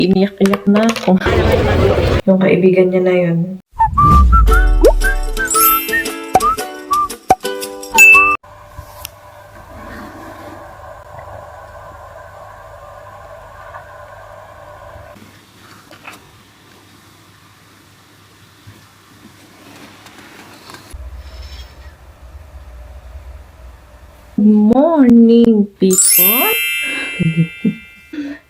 Iniyak-iyak na ako. Yung kaibigan niya na yun. Morning, people!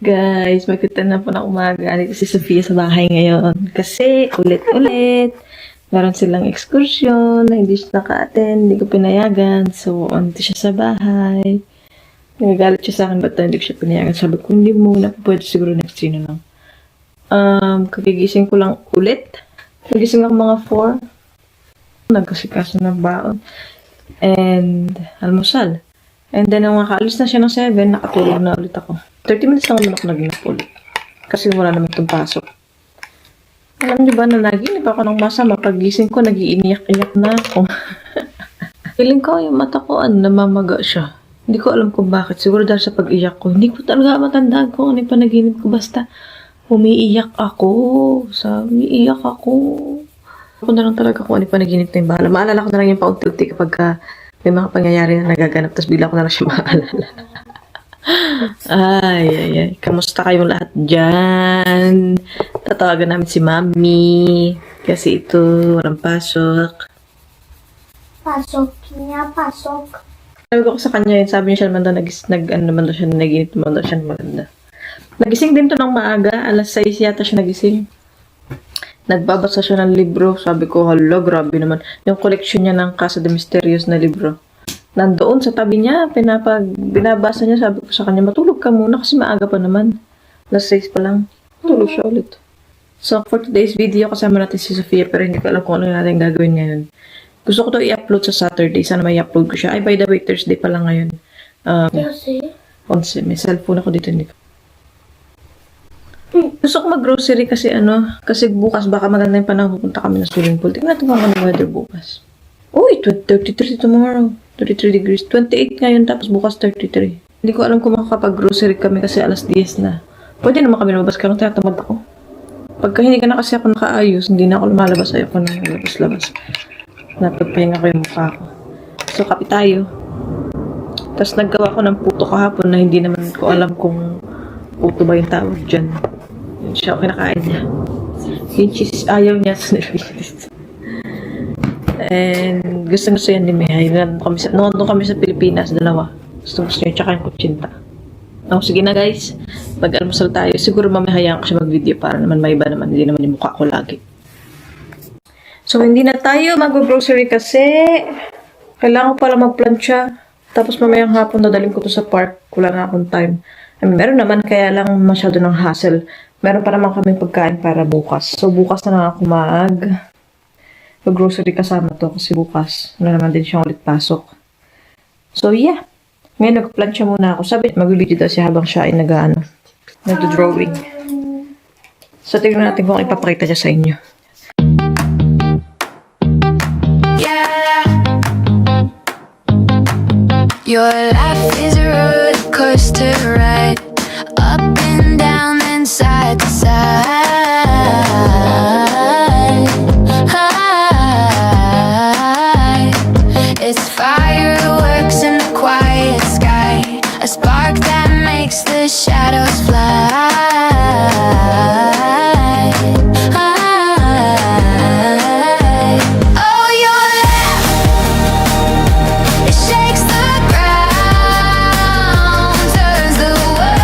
Guys, magkita na po ng umaga. Dito si Sofia sa bahay ngayon. Kasi, ulit-ulit, meron silang excursion na hindi siya naka-attend, hindi ko pinayagan. So, andito siya sa bahay. Nagagalit siya sa akin, ba't hindi ko siya pinayagan? Sabi ko, hindi muna. Pwede siguro next year na lang. Kagigising ko lang ulit. Kagising ako mga 4. Nagkasikaso ng baon. And almusal. And then, nung makaalis na siya ng 7, nakatulog na ulit ako. 30 minutes lang naman ako naginap ulit. Kasi wala naman itong pasok. Alam niyo ba na naginip ako ng masama? Pagising ko, nag-iiniyak-iyak na ako. Feeling ko, yung mata ko, namamaga siya. Hindi ko alam kung bakit. Siguro dahil sa pag-iyak ko. Hindi ko talaga matandaan ko ano yung panaginip ko. Basta, umiiyak ako. Umiiyak ako. Ako na lang talaga kung ano yung panaginip na yung bahala. Maalala ko na lang yung paunti-unti kapag may mga pangyayari na nagaganap, tapos bigla ko na lang siya maalala. Ay. Kamusta kayong lahat dyan? Tatawagan namin si Mami. Kasi ito, walang pasok. Pasok niya, pasok. Sabi ko sa kanya yun, sabi niya siya naman daw, naginip naman daw siya maganda. Nagising din to ng maaga, alas 6 yata siya nagising. Nagbabasa siya ng libro. Sabi ko, hala, grabe naman. Yung collection niya ng Casa de Misterios na libro. Nandoon sa tabi niya, binabasa niya. Sabi ko sa kanya, matulog ka muna kasi maaga pa naman. Last 6 pa lang. Tulog siya ulit. So, for today's video, kasama natin si Sofia, pero hindi ko alam kung ano natin gagawin ngayon. Gusto ko to i-upload sa Saturday. Sana may i-upload ko siya. Ay, by the way, Thursday pa lang ngayon. Kasi? 11. May cellphone ako dito. Hindi ko. Gusto ko mag-grocery kasi kasi bukas baka maganda yung panahon, pupunta kami ng swimming pool. Tingnan natin kung ano weather bukas. Uy, 33 tomorrow. 33 degrees. 28 ngayon, tapos bukas 33. Hindi ko alam kung makakapag-grocery kami kasi alas 10 na. Pwede naman kami lumabas, kaya tinatamad ako. Pagka hindi ka na kasi ako nakaayos, hindi na ako lumalabas. Ayoko na labas-labas. Napagpahinga ko yung mukha ko. So, kape tayo. Tapos naggawa ko ng puto kahapon na hindi naman ko alam kung puto ba yung tawag dyan. Yun siya, kinakain niya. Yung cheese, ayaw niya sa nililinis. And gusto yan ni Mihay. Noon kami sa Pilipinas, dalawa. Gusto niya, tsaka yung kutsinta. Sige na guys, mag-almusal tayo. Siguro mamahayaan ko siya mag-video para naman may iba naman. Hindi naman yung mukha ko lagi. So, hindi na tayo mag-grocery kasi kailangan ko pala mag-plancha. Tapos mamayang hapon dadaling ko to sa park. Wala na akong time. Meron naman, kaya lang masyado ng hassle. Meron pa naman kaming pagkain para bukas. So, bukas na lang ako mag-grocery kasama to kasi bukas na naman din siyang ulit pasok. So, yeah. Ngayon, nag-plancha muna ako. Sabi, mag-video daw siya habang siya ay nag-drawing. So, tingnan natin kung ipapakita niya sa inyo. Your life is a roller coaster ride, up and down and side to side. It's fireworks in the quiet sky, a spark that makes the shadows fly. Oh, your laugh, it shakes the ground, turns the world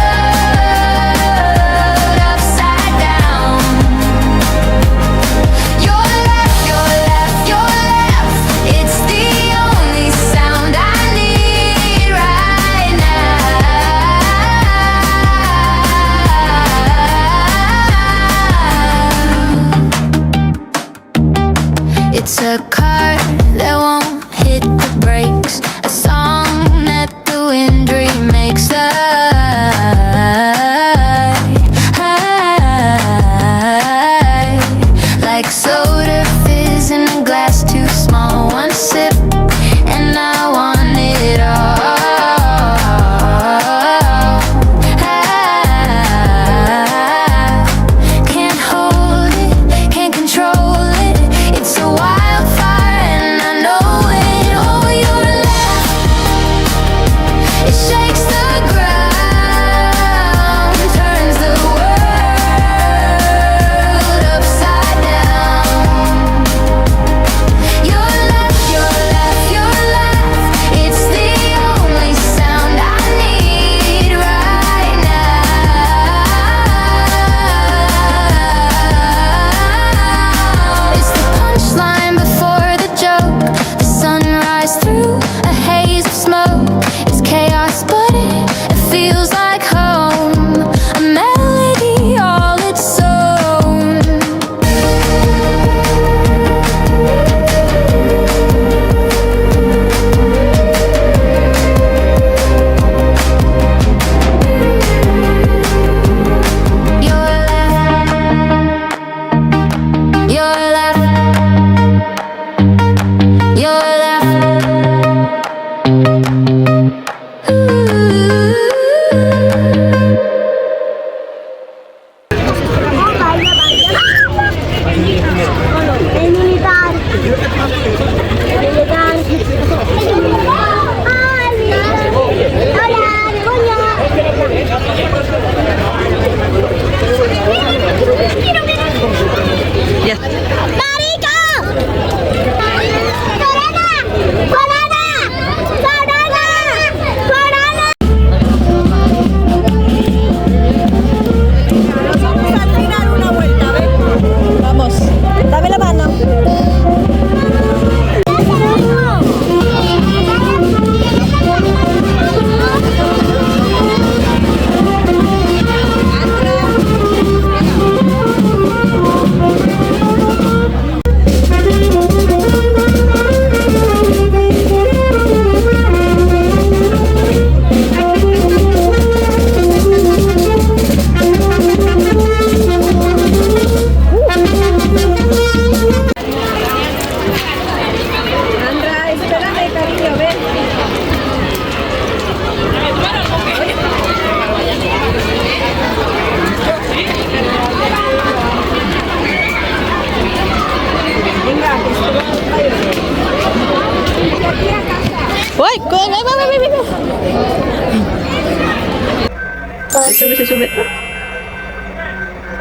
susubit mo.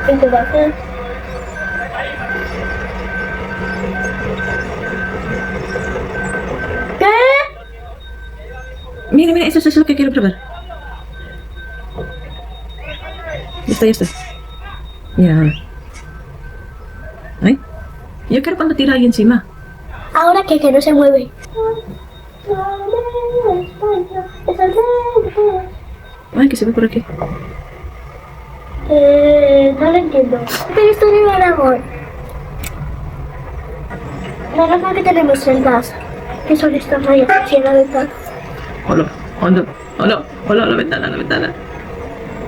Ito ba ito? ¿Qué? Mira, mira, eso es lo que quiero probar. Ya está, ya está. Mira, ahora. Ay, yo quiero cuando tira ahí encima. Ahora que no se mueve. Ay, que se ve por aquí. No lo entiendo. Pero esto no es amor. Nada más que tenemos celdas. Que son estas rayas llenas de tal. Hola, hola, hola, hola, la ventana, la ventana.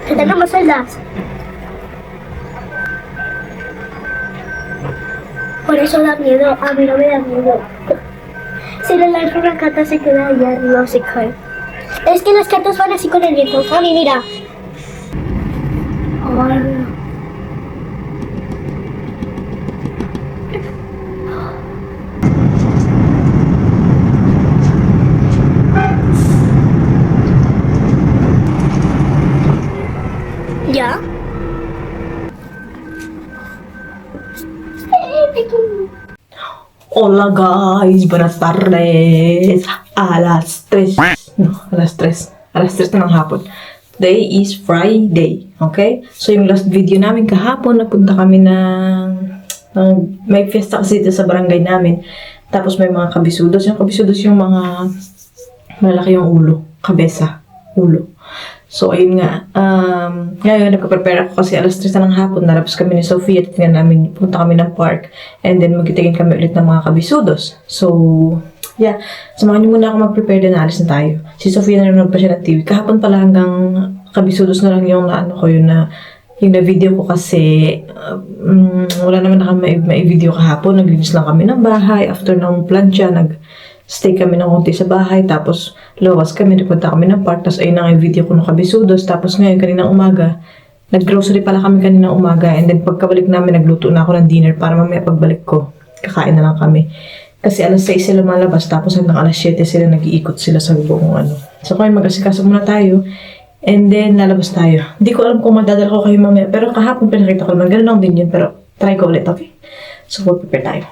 Que tenemos celdas. Por eso da miedo. A mí no me da miedo. Si le lanzo una carta se queda allá arriba o se cae. Es que las cartas van así con el viento. Mami, mira. Ay. ¿Ya? Hola guys, buenas tardes. A las 3. No, a las 3. A las 3 na ng hapon. Today is Friday. Okay? So yung last video namin kahapon, napunta kami may fiesta kasi dito sa barangay namin. Tapos may mga kabisudos. Yung kabisudos yung mga malaki yung ulo. Kabesa. Ulo. So, ayun nga. Ngayon, nagpa-prepare ako kasi alas 3 na ng hapon. Nalabas kami ni Sophia at punta kami ng park. And then, magkitingin kami ulit ng mga kabisudos. So, yeah. Samahan niyo muna ako mag-prepare din. Alis na tayo. Si Sophia nanonood pa siya ng TV. Kahapon pala hanggang kabisudos na lang yung naano ko yung na-video ko kasi wala naman na kami ma-video kahapon. Naglinis lang kami ng bahay. After ng plancha, stay kami ng konti sa bahay, tapos lawas kami, nagpunta kami ng park, tapos ayun na nga yung video ko ng kabisudos, tapos ngayon, kaninang umaga, nag-grocery pala kami kaninang umaga, and then pagkabalik namin, nagluto na ako ng dinner, para mamaya pagbalik ko, kakain na lang kami. Kasi alas 6 sila malabas, tapos hanggang alas 7 sila nag-iikot sila sa buong ano. So kaya mag-asikaso muna tayo, and then lalabas tayo. Hindi ko alam kung madadala ko kayo mamaya, pero kahapon pinakita ko naman, ganun lang din yun, pero try ko ulit, okay? So prepare tayo.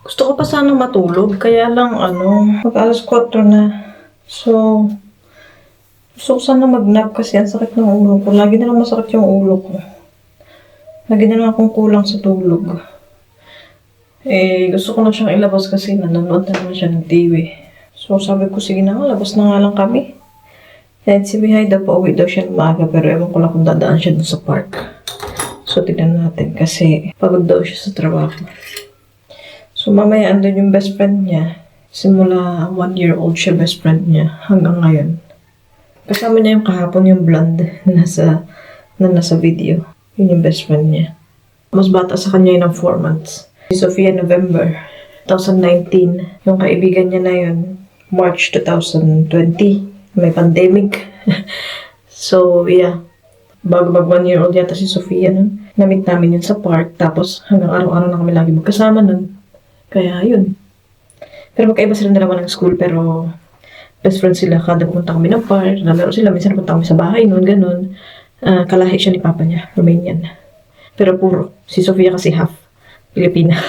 Gusto ko pa sanang matulog, kaya lang mag alas 4 na. So, gusto ko sana mag-nap kasi ang sakit ng ulo ko. Lagi na lang masakit yung ulo ko. Lagi na lang akong kulang sa tulog. Gusto ko na siyang ilabas kasi nanonood na naman siya ng TV. So, sabi ko, sige na nga, labas na nga lang kami. And si Mihay daw pauwi daw siya ng maaga, pero ewan ko lang kung dadaan siya dun sa park. So, tignan natin kasi pagod daw siya sa trabaho. So, mamaya andun yung best friend niya. Simula 1-year-old siya best friend niya hanggang ngayon. Kasama niya yung kahapon yung blonde na nasa video. Yun yung best friend niya. Mas bata sa kanya yun ng 4 months. Si Sophia, November 2019. Yung kaibigan niya na yun, March 2020. May pandemic. So, yeah. Bago 1-year-old yata si Sophia nun. Na-meet namin yun sa park. Tapos hanggang araw-araw na kami lagi magkasama nun. Kaya, yun. Pero magkaiba sila dalawa ng school, pero best friends sila. Kada pumunta kami ng park, nalaro sila. Minsan punta kami sa bahay noon, ganun. Kalahi siya ni papa niya, Romanian. Pero puro. Si Sofia kasi half Pilipina.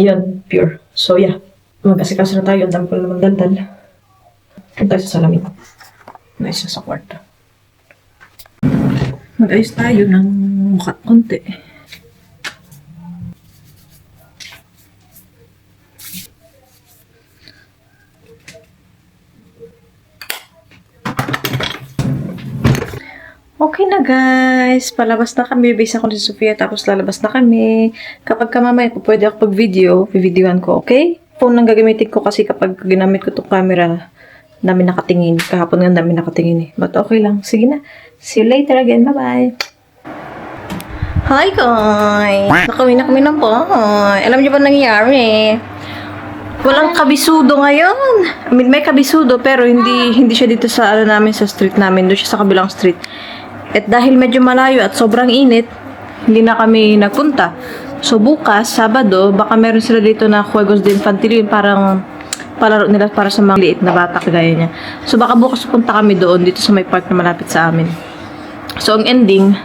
Yun, pure. So, yeah. Mag-asikaso na tayo. Ang dami ko na naman daldal. Punta tayo sa salamin. Nice siya sa kwarto. Mag-ayos tayo ng mukha konti. Okay na guys, palabas na kami. Bibisa ko si Sophia, tapos lalabas na kami. Kapag mamaya ko pwede ako pag-video, videoan ko, okay? Phone lang gagamitin ko kasi kapag ginamit ko itong camera, dami nakatingin. Kahapon nga dami nakatingin eh. But okay lang. Sige na. See you later again. Bye-bye. Hi guys! Nakawin na kami ng bahay. Alam niyo ba nangyayari? Walang kabisudo ngayon. I mean, may kabisudo pero hindi siya dito sa namin sa street namin. Doon siya sa kabilang street. At dahil medyo malayo at sobrang init, hindi na kami nagpunta. So, bukas, Sabado, baka meron sila dito na Juegos de Infantil, yung parang palaro nila para sa mga liit na bata kagaya niya. So, baka bukas punta kami doon, dito sa may park na malapit sa amin. So, ang ending,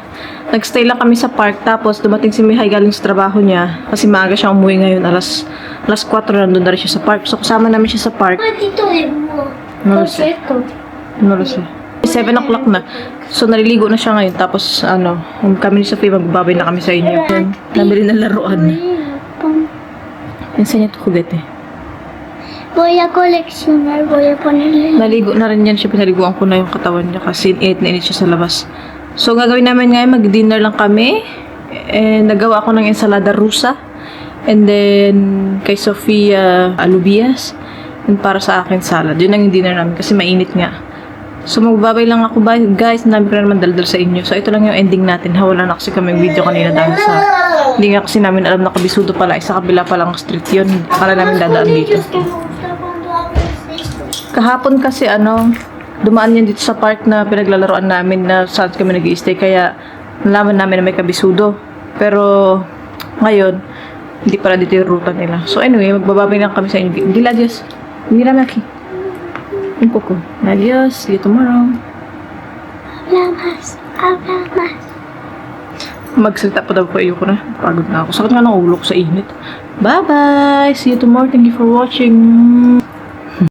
nagstay lang kami sa park, tapos dumating si Mihay galing sa trabaho niya, kasi maaga siya umuwi ngayon, alas 4, nandun na rin siya sa park. So, kasama namin siya sa park. Dito mo. Ano siya? Ano siya? 7 o'clock na. So, naliligo na siya ngayon. Tapos, kami ni Sophie, magbabay na kami sa inyo. Yan, nabili ng laruan. Yan sa inyo ito kugete. Voy a coleccionar, voy a ponerle. Naligo na rin yan siya. Pinaliguan ko na yung katawan niya kasi init na init siya sa labas. So, gagawin namin ngayon, mag-dinner lang kami. And, nagawa ako ng ensalada rusa. And then, kay Sofia, alubias. And para sa akin, salad. Yun ang yung dinner namin kasi mainit nga. So, magbabay lang ako ba, guys, namin ko na naman daldal sa inyo. So, ito lang yung ending natin. Wala na kasi kami video kanina dahil sa, hindi nga kasi namin alam na Kabisudo pala, isa kabila palang street yun. Akala namin dadaan dito. Kahapon kasi, dumaan yan dito sa park na pinaglalaroan namin na saan kami nag-i-stay. Kaya, nalaman namin na may Kabisudo. Pero, ngayon, hindi pala dito yung ruta nila. So, anyway, magbababay lang kami sa inyo. Hindi la, Diyos. Hindi na, Maki. Un poco. Adiós. See you tomorrow. Habla más. Magsalita pa daw ko. Ayoko na. Pagod na ako. Sakit nga ng ulo ko sa init. Bye-bye. See you tomorrow. Thank you for watching.